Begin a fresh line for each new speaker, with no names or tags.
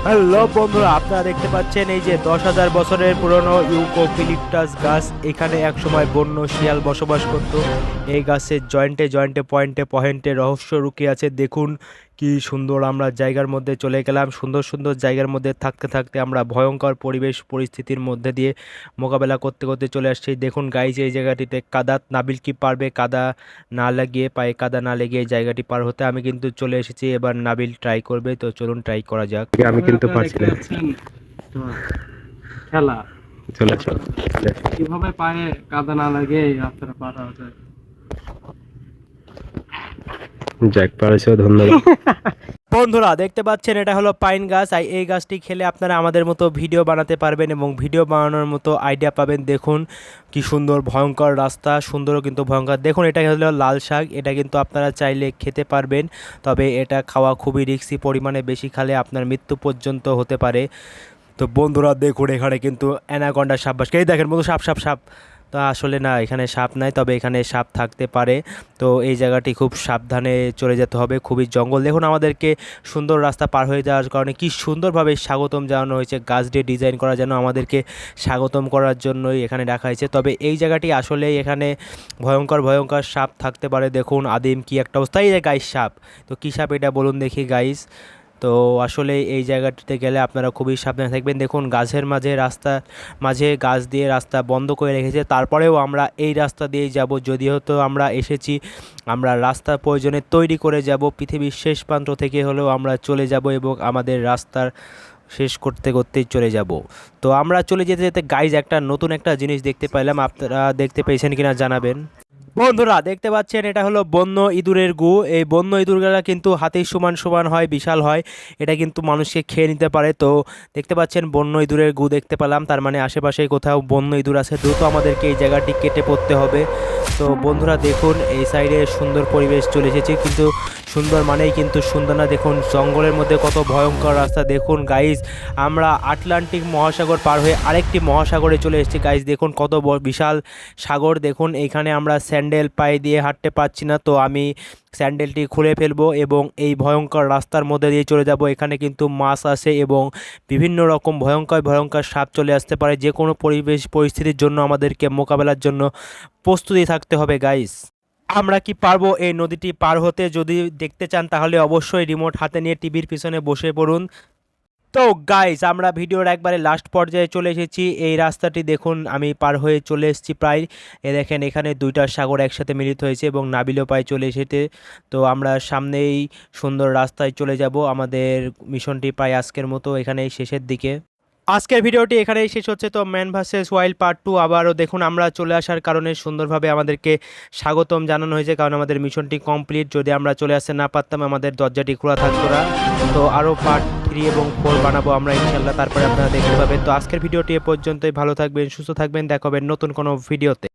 Hello বন্ধুরা, আপনারা দেখতে পাচ্ছেন এই যে 10,000 বছরের পুরনো ইউক্যালিপটাস গাছ। এখানে একসময় বন্য শিয়াল বসবাস করত। এই গাছের জয়েন্টে জয়েন্টে পয়েন্টে পয়েন্টে রহস্য লুকিয়ে আছে। দেখুন কি সুন্দর, আমরা জায়গার মধ্যে চলে গেলাম। সুন্দর সুন্দর জায়গার মধ্যে থাকতে থাকতে আমরা ভয়ঙ্কর পরিবেশ পরিস্থিতির মধ্যে দিয়ে মোকাবেলা করতে করতে চলে আসছি। দেখুন গাইজ, এই জায়গাটিতে কাদা। নাবিল কি পারবে কাদা না লাগিয়ে, পায়ে কাদা না লেগে এই জায়গাটি পার হতে? আমি কিন্তু চলে এসেছি, এবার নাবিল ট্রাই করবে। তো চলুন ট্রাই করা যাক। আমি
এভাবে
কিন্তু
আপনারা
পারছি
দেখতে
না।
পাচ্ছেন তো খেলা
চলে চলো চলে আসো।
কিভাবে পায়ে কাদা না লাগে এই রাস্তাটা পার হওয়া যায়।
যাক, পারছো, ধন্যবাদ। বন্ধুরা দেখতে পাচ্ছেন, এটা হলো পাইন গাছ। আর এই গাছটি খেলে আপনারা আমাদের মতো ভিডিও বানাতে পারবেন এবং ভিডিও বানানোর মতো আইডিয়া পাবেন। দেখুন কি সুন্দর ভয়ঙ্কর রাস্তা, সুন্দরও কিন্তু ভয়ঙ্কর। দেখুন এটা হলো লাল শাক, এটা কিন্তু আপনারা চাইলে খেতে পারবেন, তবে এটা খাওয়া খুবই রিস্কি। পরিমাণে বেশি খেলে আপনার মৃত্যু পর্যন্ত হতে পারে। তো বন্ধুরা দেখুন, এখানে কিন্তু অ্যানাকন্ডা সাপ বাস, এই দেখেন বন্ধু, সাপ সাপ সাপ। তো আসলে না, এখানে সাপ নাই, তবে এখানে সাপ থাকতে পারে। তো এই জায়গাটি খুব সাবধানে চলে যেতে হবে, খুবই জঙ্গল। দেখুন আমাদেরকে সুন্দর রাস্তা পার হয়ে যাওয়ার কারণে কি সুন্দরভাবে স্বাগতম জানানো হয়েছে। গাছ দিয়ে ডিজাইন করা, যেন আমাদেরকে স্বাগতম করার জন্যই এখানে রাখা হয়েছে। তবে এই জায়গাটি আসলে এখানে ভয়ঙ্কর ভয়ঙ্কর সাপ থাকতে পারে। দেখুন আদিম কি একটা অবস্থা। এই যে গাইস সাপ, তো কী সাপ এটা বলুন দেখি গাইস। তো আসলে এই জায়গাটিতে গেলে আপনারা খুবই সাবধানে থাকবেন। দেখুন গাছের মাঝে রাস্তা, মাঝে গাছ দিয়ে রাস্তা বন্ধ করে রেখেছে, তারপরেও আমরা এই রাস্তা দিয়েই যাব। যদিও তো আমরা এসেছি, আমরা রাস্তা প্রয়োজনে তৈরি করে যাব। পৃথিবীর শেষ প্রান্ত থেকে হলেও আমরা চলে যাব এবং আমাদের রাস্তার শেষ করতে করতেই চলে যাব। তো আমরা চলে যেতে যেতে গাইজ একটা নতুন একটা জিনিস দেখতে পাইলাম, আপনারা দেখতে পেয়েছেন কিনা জানাবেন। বন্ধুরা দেখতে পাচ্ছেন, এটা হলো বন্য ইঁদুরের গু। এই বন্য ইঁদুরগুলা কিন্তু হাতির সমান সমান হয়, বিশাল হয়। এটা কিন্তু মানুষকে খেয়ে নিতে পারে। তো দেখতে পাচ্ছেন বন্য ইঁদুরের গু দেখতে পেলাম, তার মানে আশেপাশে কোথাও বন্য ইঁদুর আছে। দ্রুত আমাদেরকে এই জায়গাটি কেটে পড়তে হবে। তো বন্ধুরা দেখুন, এই সাইডে সুন্দর পরিবেশ চলে এসেছি, কিন্তু সুন্দর মানেই কিন্তু সুন্দর না। দেখুন জঙ্গলের মধ্যে কত ভয়ঙ্কর রাস্তা। দেখুন গাইজ, আমরা আটলান্টিক মহাসাগর পার হয়ে আরেকটি মহাসাগরে চলে এসেছি। গাইজ দেখুন কত বিশাল সাগর। দেখুন এইখানে আমরা স্যান্ডেল পায়ে দিয়ে হাঁটতে পারছি না, তো আমি স্যান্ডেলটি খুলে ফেলবো এবং এই ভয়ঙ্কর রাস্তার মধ্যে দিয়ে চলে যাব। এখানে কিন্তু মাছ আছে এবং বিভিন্ন রকম ভয়ঙ্কর ভয়ঙ্কর সাপ চলে আসতে পারে। যে কোনো পরিবেশ পরিস্থিতির জন্য আমাদেরকে মোকাবেলার জন্য প্রস্তুতি থাকতে হবে গাইস। আমরা কি পারবো এই নদীটি পার হতে? যদি দেখতে চান তাহলে অবশ্যই রিমোট হাতে নিয়ে টিভির পিছনে বসে পড়ুন। তো গাইস, আমরা ভিডিওর একবারে লাস্ট পর্যায়ে চলে এসেছি। এই রাস্তাটি দেখুন, আমি পার হয়ে চলে এসেছি প্রায়। এ দেখেন এখানে দুইটা সাগর একসাথে মিলিত হয়েছে এবং নাবিলও পায় চলে এসেছে। তো আমরা সামনেই সুন্দর রাস্তায় চলে যাব। আমাদের মিশনটি প্রায় আজকের মতো এখানেই শেষের দিকে। আজকের ভিডিওটি এখানেই শেষ হচ্ছে। তো ম্যান ভার্সেস ওয়াইল্ড পার্ট 2 আবারও দেখুন, আমরা চলে আসার কারণে সুন্দরভাবে আমাদেরকে স্বাগতম জানানো হয়েছে, কারণ আমাদের মিশনটি কমপ্লিট। যদি আমরা চলে আসতে না পারতাম, আমাদের দরজাটি খোলা থাকতো না। তো আরও পার্ট 3 এবং 4 বানাবো আমরা ইনশাল্লাহ, তারপরে আপনারা দেখতে পাবেন। তো আজকের ভিডিওটি এ পর্যন্তই। ভালো থাকবেন, সুস্থ থাকবেন, দেখা হবে নতুন কোনো ভিডিওতে।